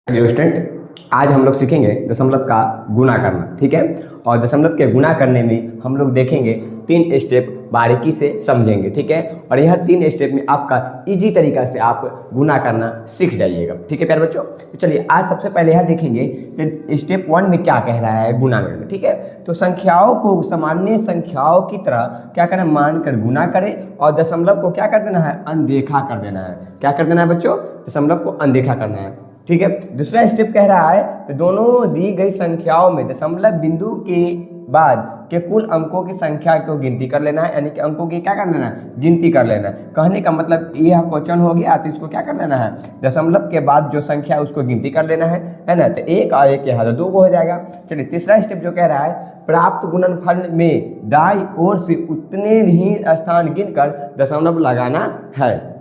Student, आज हम लोग सीखेंगे दशमलव का गुणा करना। ठीक है, और दशमलव के गुणा करने में हम लोग देखेंगे 3 स्टेप बारीकी से समझेंगे। ठीक है, और यह 3 स्टेप में आपका इजी तरीका से आप गुणा करना सीख जाइएगा। ठीक है प्यारे बच्चों, तो चलिए आज सबसे पहले यह देखेंगे कि स्टेप 1 में क्या कह रहा है गुणा में। ठीक है, तो संख्याओं को सामान्य संख्याओं की तरह क्या करना, मानकर गुणा करें और दशमलव को क्या कर देना है, अनदेखा कर देना है। क्या कर देना है बच्चों, दशमलव को अनदेखा करना है। ठीक है, दूसरा स्टेप कह रहा है तो दोनों दी गई संख्याओं में दशमलव बिंदु के बाद के कुल अंकों की संख्या को गिनती कर लेना है, यानी कि अंकों की क्या कर लेना है, गिनती कर लेना है। कहने का मतलब यह क्वेश्चन हो गया, तो इसको क्या कर लेना है, दशमलव के बाद जो संख्या है उसको गिनती कर लेना है ना। तो 1 और 1 यहाँ तो 2 हो जाएगा। चलिए तीसरा स्टेप जो कह रहा है, प्राप्त गुणनफल में दाईं ओर से उतने ही स्थान गिनकर दशमलव लगाना है।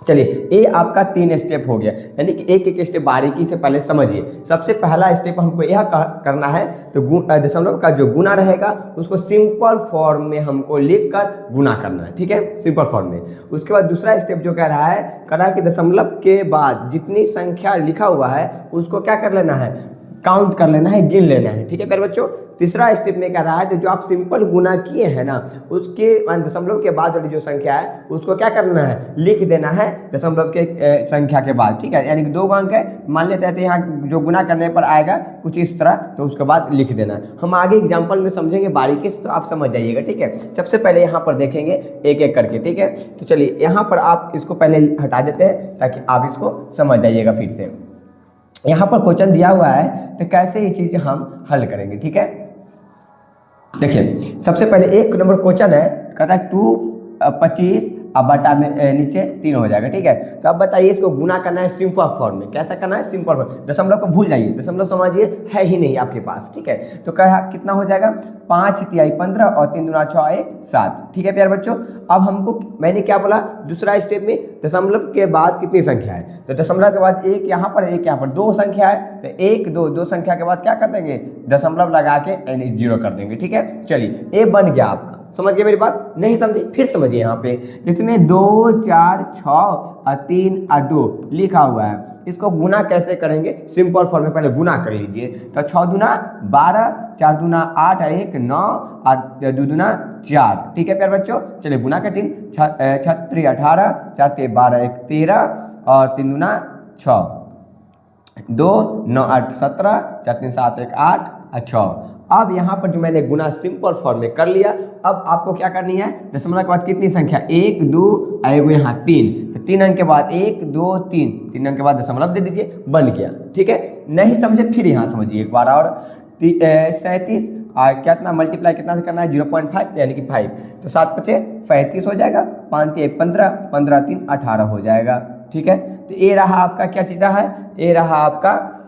चलिए ये आपका 3 स्टेप हो गया, यानी कि एक एक स्टेप बारीकी से पहले समझिए। सबसे पहला स्टेप हमको यह करना है, तो दशमलव का जो गुना रहेगा उसको सिंपल फॉर्म में हमको लिखकर गुना करना है। ठीक है, सिंपल फॉर्म में। उसके बाद दूसरा स्टेप जो कह रहा है कि दशमलव के बाद जितनी संख्या लिखा हुआ है उसको क्या कर लेना है, काउंट कर लेना है, गिन लेना है। ठीक है प्यारे बच्चों, तीसरा स्टेप में कह रहा है तो जो आप सिंपल गुना किए हैं ना, उसके दशमलव के बाद वाली जो संख्या है उसको क्या करना है, लिख देना है दशमलव के संख्या के बाद। ठीक है, यानी कि 2 अंक है, मान लेते हैं तो यहाँ जो गुना करने पर आएगा कुछ इस तरह, तो उसके बाद लिख देना है। हम आगे एग्जाम्पल में समझेंगे बारीकी से, तो आप समझ जाइएगा। ठीक है, सबसे पहले यहाँ पर देखेंगे एक एक करके। ठीक है, तो चलिए यहाँ पर आप इसको पहले हटा देते हैं ताकि आप इसको समझ जाइएगा। फिर से यहाँ पर क्वेश्चन दिया हुआ है, तो कैसे ये चीज हम हल करेंगे। ठीक है, देखिए सबसे पहले 1 नंबर क्वेश्चन है, कहता है 225 अब बटा में नीचे 3 हो जाएगा। ठीक है, तो अब बताइए इसको गुना करना है सिंपल फॉर्म में। कैसा करना है, सिंपल फॉर्म। दशमलव को भूल जाइए, दशमलव समझिए है ही नहीं आपके पास। ठीक है, तो कहा कितना हो जाएगा, 5 तिहाई 15 और 3 दूना 6 1 7। ठीक है प्यारे बच्चों, अब हमको मैंने क्या बोला, दूसरा स्टेप में दशमलव के बाद कितनी संख्या है, तो दशमलव के बाद 1 यहाँ पर 1 यहाँ पर 2 संख्या है, तो 1 2 संख्या के बाद क्या कर देंगे, दशमलव लगा के यानी 0 कर देंगे। ठीक है, चलिए ये बन गया आपका। समझ गए मेरी बात, नहीं समझे फिर समझिए। यहाँ पे जिसमें 2 4 6 और 3 और 2 लिखा हुआ है, इसको गुना कैसे करेंगे, सिंपल फॉर्म में पहले गुना कर लीजिए। तो 6 दूना 12, 4 दूना 8 और 1 9 और 2 दूना 4। ठीक है प्यारे बच्चों, चलिए गुना का चिन्ह, 6 3 18, 4 3 12 1 13 और 3 दूना 6, 2 9 8 17, 4 3 7 1 8 और 6। अब यहाँ पर जो मैंने गुना सिंपल फॉर्म में कर लिया, अब आपको क्या करनी है, दशमलव के बाद कितनी संख्या, 1 2 और यहाँ 3, तो 3 अंक के बाद 1 2 3 अंक के बाद दशमलव दे दीजिए, बन गया। ठीक है, नहीं समझे फिर यहाँ समझिए एक बार और। 37 और कितना मल्टीप्लाई कितना से करना है, 0.5 यानी कि 5, तो 7 5 35 हो जाएगा, 5 3 15, 15 3 18 हो जाएगा। ठीक है, तो ये रहा आपका क्या चीज रहा है, ये रहा आपका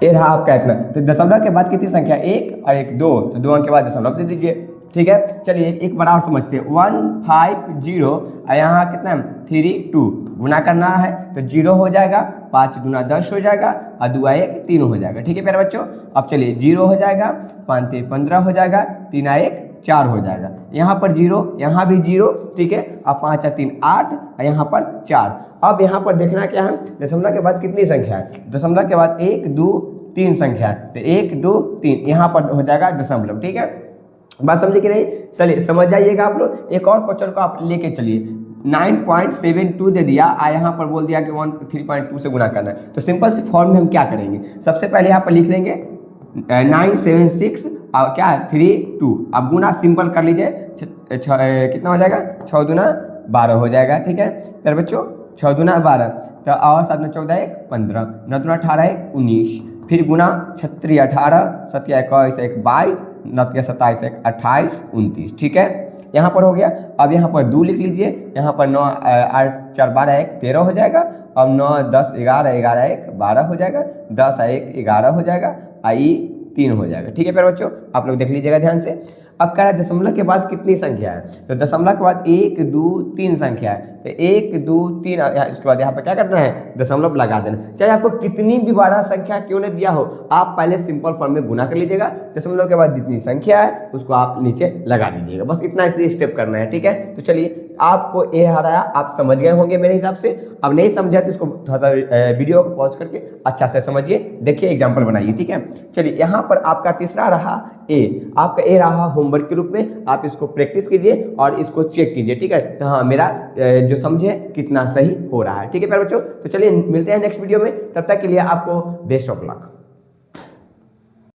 इतना। तो दशमलव के बाद कितनी संख्या, 1 और 1 2, तो 2 अंक के बाद दशमलव दे दीजिए। ठीक है, चलिए एक बार और समझते हैं। 150 और यहाँ कितना 3 2 गुना करना है, तो 0 हो जाएगा, 5 दूना 10 हो जाएगा और 2 1 3 हो जाएगा। ठीक है प्यारे बच्चों, अब चलिए 0 हो जाएगा, 5 3 15 हो जाएगा, 3 1 4 हो जाएगा, यहाँ पर 0 यहाँ भी 0। ठीक है, अब 5 और 3 8 और यहाँ पर 4। अब यहाँ पर देखना क्या है, दशमलव के बाद कितनी संख्या है, दशमलव के बाद 1 2 3 संख्या है, तो 1 2 3 यहाँ पर हो जाएगा दशमलव। ठीक है, बात समझे कि नहीं, चलिए समझ जाइएगा आप लोग। एक और क्वेश्चन को आप लेके चलिए, 9.72 दे दिया और यहाँ पर बोल दिया कि 3.2 से गुना करना है। तो सिंपल से फॉर्म में हम क्या करेंगे, सबसे पहले यहाँ पर लिख लेंगे 976 और क्या है 3 2। अब गुना सिंपल कर लीजिए, कितना हो जाएगा, 6 दूना 12 हो जाएगा। ठीक है यार बच्चों, 6 दूना 12, तो और 7 में 14 1 15, 9 दूना 18 1 19, फिर गुना 36 18, 7 21 1 22, 9 27 1 28 29। ठीक है, यहाँ पर हो गया। अब यहाँ पर 2 लिख लीजिए, यहाँ पर 9 8 4 12 1 13 हो जाएगा, अब 9 10 11 11 1 12 हो जाएगा, 10 1 11 हो जाएगा, आई 3 हो जाएगा। ठीक है प्यारे बच्चों, आप लोग देख लीजिएगा ध्यान से। अब कह रहा है दशमलव के बाद कितनी संख्या है, तो दशमलव के बाद 1 2 3 संख्या है, तो 1 2 3, इसके बाद यहाँ पर क्या करना है, दशमलव लगा देना। चाहे आपको कितनी भी बड़ा संख्या क्यों नहीं दिया हो, आप पहले सिंपल फॉर्म में गुना कर लीजिएगा, दशमलव के बाद जितनी संख्या है उसको आप नीचे लगा दीजिएगा, बस इतना इसी स्टेप करना है, ठीक है। तो चलिए आपको ये हराया, आप समझ गए होंगे मेरे हिसाब से। अब नहीं समझा तो इसको थोड़ा सा वीडियो को पॉज करके अच्छा से समझिए, देखिए एग्जांपल बनाइए, ठीक है। चलिए यहाँ पर आपका तीसरा रहा ए, आपका ए रहा होमवर्क के रूप में, आप इसको प्रैक्टिस कीजिए और इसको चेक कीजिए, ठीक है। तो हाँ मेरा जो समझे कितना सही हो रहा है, ठीक है प्यारे बच्चों। तो चलिए मिलते हैं नेक्स्ट वीडियो में, तब तक के लिए आपको बेस्ट ऑफ लक।